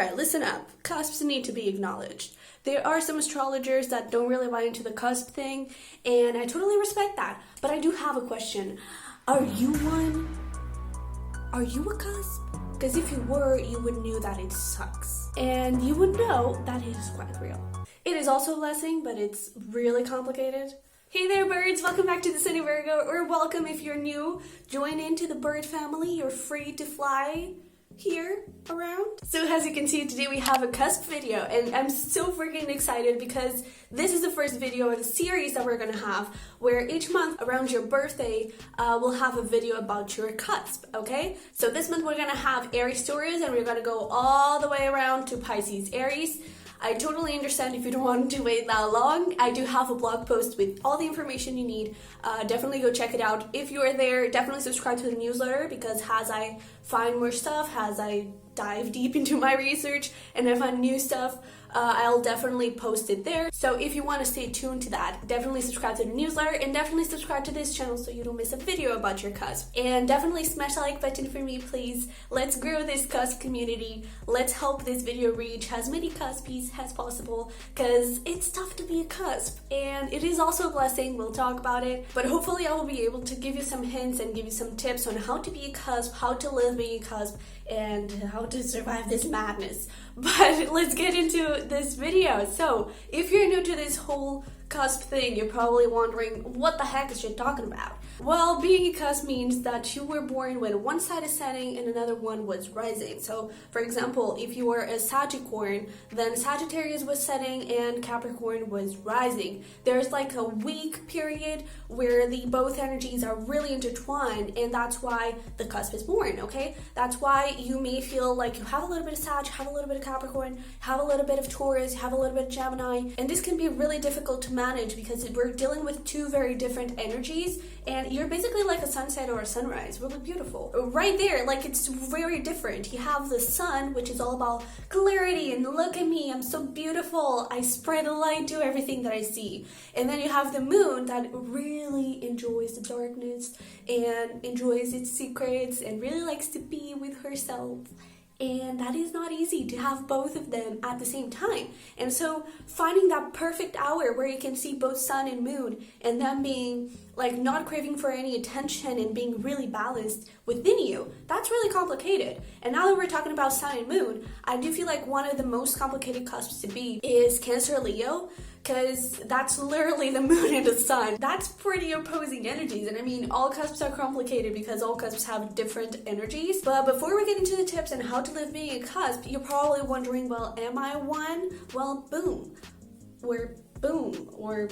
Alright, listen up. Cusps need to be acknowledged. There are some astrologers that don't really buy into the cusp thing, and I totally respect that. But I do have a question. Are you one? Are you a cusp? Because if you were, you would know that it sucks. And you would know that it is quite real. It is also a blessing, but it's really complicated. Hey there, birds! Welcome back to the Sunny Virgo, or welcome if you're new. Join into the bird family. You're free to fly here around. So as you can see, today we have a cusp video, and I'm so freaking excited because this is the first video in a series that we're gonna have where each month around your birthday we'll have a video about your cusp. Okay, so this month we're gonna have Aries Taurus, and we're gonna go all the way around to Pisces Aries. I totally understand if you don't want to wait that long. I do have a blog post with all the information you need. Definitely go check it out. If you are there, definitely subscribe to the newsletter, because as I find more stuff, as I dive deep into my research and I find new stuff, I'll definitely post it there. So if you want to stay tuned to that, definitely subscribe to the newsletter and definitely subscribe to this channel so you don't miss a video about your cusp. And definitely smash the like button for me, please. Let's grow this cusp community. Let's help this video reach as many cuspies as possible, because it's tough to be a cusp and it is also a blessing. We'll talk about it, but hopefully I will be able to give you some hints and give you some tips on how to be a cusp, how to live being a cusp, and how to survive this madness. But let's get into this video. So if you're new to this whole cusp thing, you're probably wondering, what the heck is she talking about? Well, being a cusp means that you were born when one side is setting and another one was rising. So for example, if you were a Sagicorn, then Sagittarius was setting and Capricorn was rising. There's like a week period where the both energies are really intertwined, and that's why the cusp is born. Okay, that's why you may feel like you have a little bit of Sag, have a little bit of Capricorn, have a little bit of Taurus, have a little bit of Gemini, and this can be really difficult to manage because we're dealing with two very different energies, and you're basically like a sunset or a sunrise. Really beautiful right there. Like, it's very different. You have the sun, which is all about clarity and look at me, I'm so beautiful, I spread light to everything that I see. And then you have the moon that really enjoys the darkness and enjoys its secrets and really likes to be with herself. And that is not easy to have both of them at the same time. And so finding that perfect hour where you can see both sun and moon, and them being like not craving for any attention and being really balanced within you, that's really complicated. And now that we're talking about sun and moon, I do feel like one of the most complicated cusps to be is Cancer Leo, because that's literally the moon and the sun. That's pretty opposing energies, and I mean, all cusps are complicated because all cusps have different energies. But before we get into the tips on how to live being a cusp, you're probably wondering, well, am I one? Well, boom, or boom, or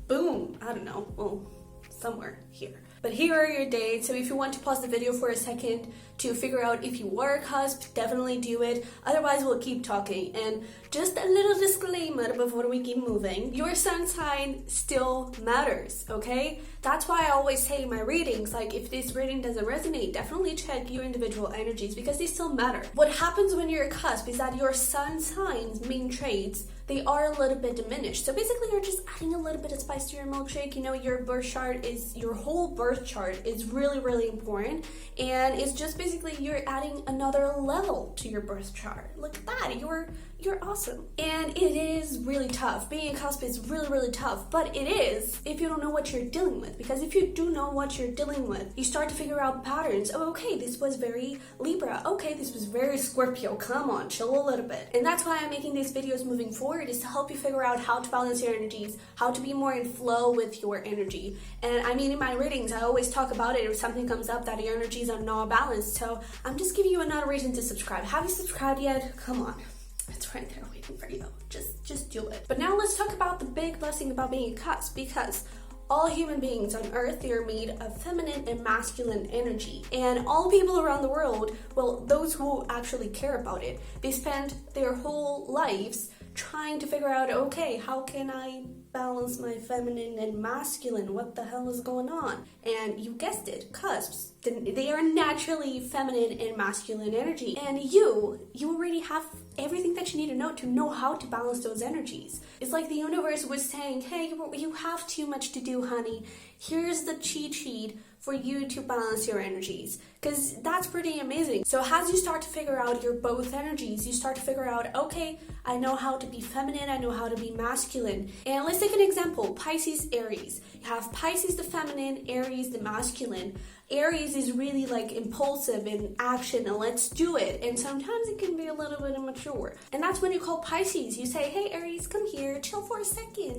boom, I don't know, well, somewhere here. But here are your dates, so if you want to pause the video for a second to figure out if you are a cusp, definitely do it. Otherwise, we'll keep talking. And just a little disclaimer before we keep moving. Your sun sign still matters, okay? That's why I always say in my readings, like, if this reading doesn't resonate, definitely check your individual energies because they still matter. What happens when you're a cusp is that your sun sign's main traits, they are a little bit diminished. So basically, you're just adding a little bit of spice to your milkshake. You know, your birth chart is, your whole birth chart is really, really important. And it's just basically you're adding another level to your birth chart. Look at that, you're awesome. And it is really tough. Being a cusp is really, really tough. But it is if you don't know what you're dealing with. Because if you do know what you're dealing with, you start to figure out patterns. Oh, okay, this was very Libra. Okay, this was very Scorpio. Come on, chill a little bit. And that's why I'm making these videos moving forward, is to help you figure out how to balance your energies, how to be more in flow with your energy. And I mean, in my readings, I always talk about it if something comes up that your energies are not balanced. So I'm just giving you another reason to subscribe. Have you subscribed yet? Come on. It's right there waiting for you. Just do it. But now let's talk about the big blessing about being a cusp, because all human beings on earth, they are made of feminine and masculine energy. And all people around the world, well, those who actually care about it, they spend their whole lives trying to figure out, okay, how can I balance my feminine and masculine? What the hell is going on? And you guessed it, cusps. They are naturally feminine and masculine energy. And you already have everything that you need to know how to balance those energies. It's like the universe was saying, hey, you have too much to do, honey. Here's the cheat sheet for you to balance your energies. because that's pretty amazing. So as you start to figure out your both energies, you start to figure out, okay, I know how to be feminine, I know how to be masculine. And let's take an example, Pisces, Aries. You have Pisces the feminine, Aries the masculine. Aries is really like impulsive in action and let's do it. And sometimes it can be a little bit immature. And that's when you call Pisces. You say, hey Aries, come here, chill for a second.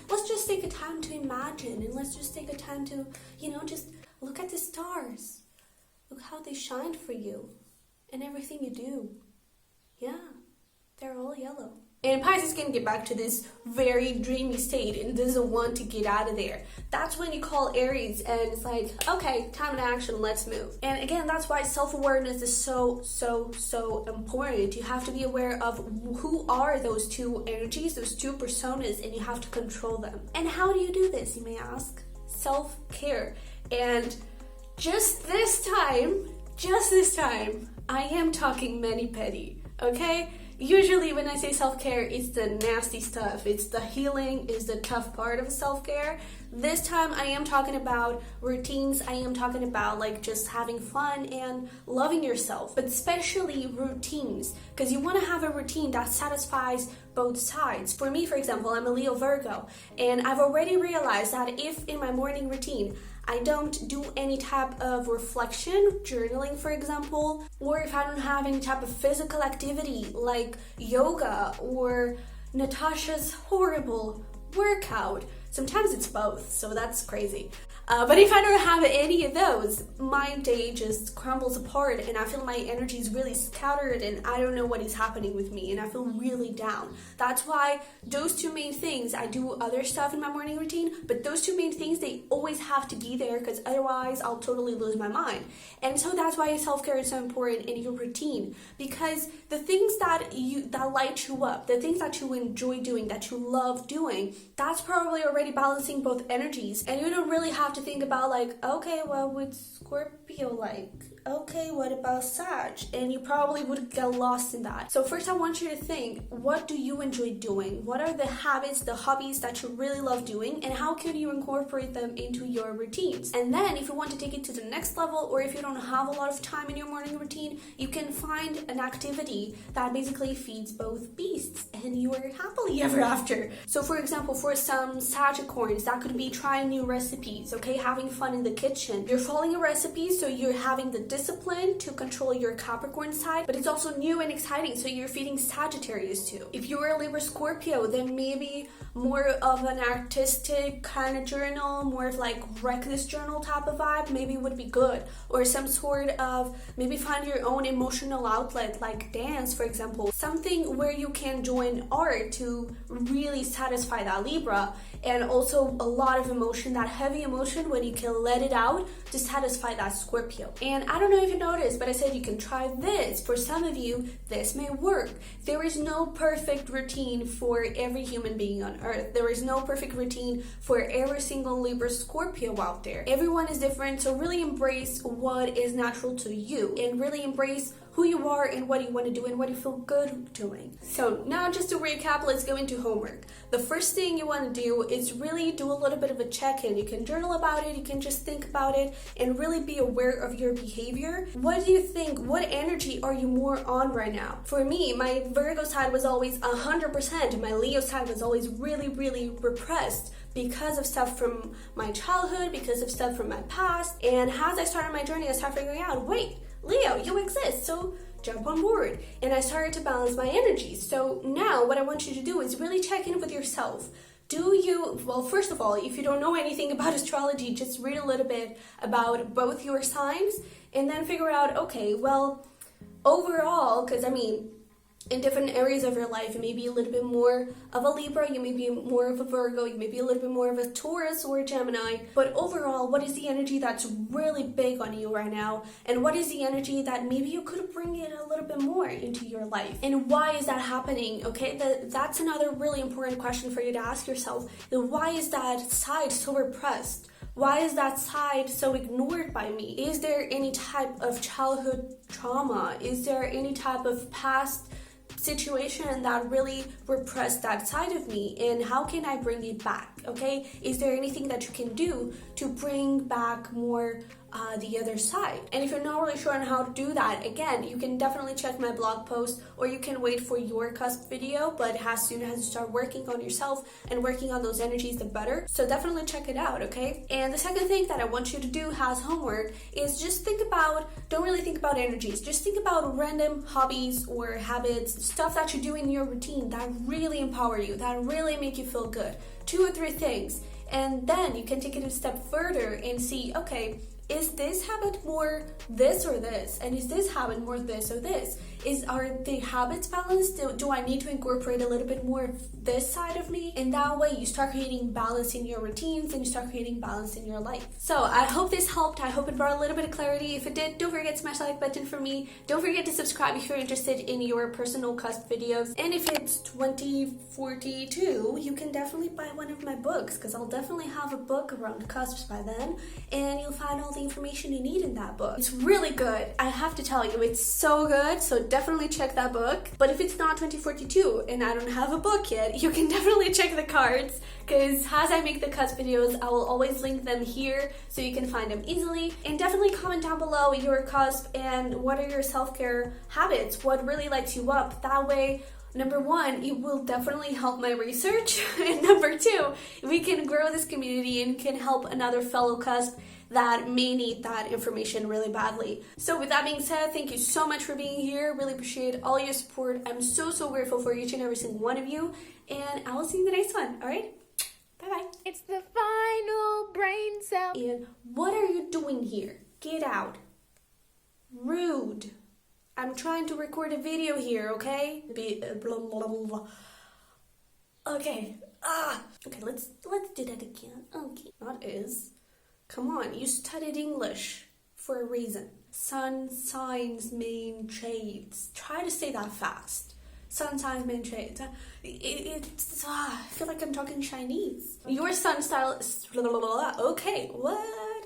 Let's just take a time to imagine, and let's just take a time to, just look at the stars. Look how they shine for you and everything you do. Yeah, they're all yellow. And Pisces can get back to this very dreamy state and doesn't want to get out of there. That's when you call Aries and it's like, okay, time to action, let's move. And again, that's why self-awareness is so important. You have to be aware of who are those two energies, those two personas, and you have to control them. And how do you do this, you may ask? Self-care. And just this time, I am talking mani-pedi, okay? Usually when I say self-care, it's the nasty stuff. It's the healing, it's the tough part of self-care. This time I am talking about routines. I am talking about like just having fun and loving yourself, but especially routines, because you want to have a routine that satisfies both sides. For me, for example, I'm a Leo Virgo, and I've already realized that if in my morning routine I don't do any type of reflection, journaling for example, or if I don't have any type of physical activity like yoga or Natasha's horrible workout, sometimes it's both, so that's crazy. But if I don't have any of those, my day just crumbles apart and I feel my energy is really scattered and I don't know what is happening with me and I feel really down. That's why those two main things, I do other stuff in my morning routine, but those two main things, they always have to be there because otherwise I'll totally lose my mind. And so that's why self-care is so important in your routine, because the things that light you up, the things that you enjoy doing, that you love doing, that's probably already balancing both energies, and you don't really have to think about like, okay, well, what's Scorpio like? Okay, what about Sag? And you probably would get lost in that. So first I want you to think, what do you enjoy doing? What are the habits, the hobbies that you really love doing, and how can you incorporate them into your routines? And then if you want to take it to the next level, or if you don't have a lot of time in your morning routine, you can find an activity that basically feeds both beasts and you are happily ever after. So for example, for some Sagittarians, that could be trying new recipes, okay, having fun in the kitchen. You're following a recipe, so you're having the discipline to control your Capricorn side, but it's also new and exciting, so you're feeding Sagittarius too. If you're a Libra Scorpio, then maybe more of an artistic kind of journal, more of like reckless journal type of vibe, maybe would be good. Or some sort of, maybe find your own emotional outlet, like dance, for example. Something where you can join art to really satisfy that Libra, and also a lot of emotion, that heavy emotion, when you can let it out to satisfy that Scorpio. And I don't know if you noticed, but I said you can try this. For some of you, this may work. There is no perfect routine for every human being on earth. There is no perfect routine for every single Libra Scorpio out there. Everyone is different, so really embrace what is natural to you and really embrace who you are and what you want to do and what you feel good doing. So now just to recap, let's go into homework. The first thing you want to do is really do a little bit of a check-in. You can journal about it, you can just think about it and really be aware of your behavior. What do you think? What energy are you more on right now? For me, my Virgo side was always 100%. My Leo side was always really repressed because of stuff from my childhood, because of stuff from my past. And as I started my journey, I started figuring out, wait, Leo, you exist, so jump on board. And I started to balance my energies. So now what I want you to do is really check in with yourself. Well, first of all, if you don't know anything about astrology, just read a little bit about both your signs and then figure out, okay, well, overall, because I mean, in different areas of your life, you may be a little bit more of a Libra, you may be more of a Virgo, you may be a little bit more of a Taurus or a Gemini, but overall, what is the energy that's really big on you right now? And what is the energy that maybe you could bring it a little bit more into your life? And why is that happening? Okay, that's another really important question for you to ask yourself. Why is that side so repressed? Why is that side so ignored by me? Is there any type of childhood trauma? Is there any type of past situation that really repressed that side of me, and how can I bring it back? okay? Is there anything that you can do to bring back more the other side? And if you're not really sure on how to do that, again, you can definitely check my blog post, or you can wait for your cusp video, but as soon as you start working on yourself and working on those energies, the better. So definitely check it out, okay? And the second thing that I want you to do as homework is just don't really think about energies, just think about random hobbies or habits, stuff that you do in your routine that really empower you, that really make you feel good. 2 or 3 things. And then you can take it a step further and see, okay, is this habit more this or this? And is this habit more this or this? Are the habits balanced? Do I need to incorporate a little bit more of this side of me? And that way you start creating balance in your routines and you start creating balance in your life. So I hope this helped. I hope it brought a little bit of clarity. If it did, don't forget to smash the like button for me. Don't forget to subscribe if you're interested in your personal cusp videos. And if it's 2042, you can definitely buy one of my books, because I'll definitely have a book around cusps by then, and you'll find all the information you need in that book. It's really good. I have to tell you, it's so good. So definitely check that book. But if it's not 2042 and I don't have a book yet, you can definitely check the cards, because as I make the cusp videos, I will always link them here so you can find them easily. And definitely comment down below your cusp and what are your self-care habits, what really lights you up. That way, number 1, it will definitely help my research, and number 2, we can grow this community and can help another fellow cusp that may need that information really badly. So with that being said, thank you so much for being here. Really appreciate all your support. I'm so grateful for each and every single one of you, and I will see you in the next one. All right, bye. It's the final brain cell. And what are you doing here? Get out. Rude. I'm trying to record a video here, okay? Blah, blah, blah. Okay. Okay, let's do that again. Okay. Not is. Come on, you studied English for a reason. Sun, signs, main shades. Try to say that fast. Sun, signs, main shades. I feel like I'm talking Chinese. Your sun style is... Okay, what?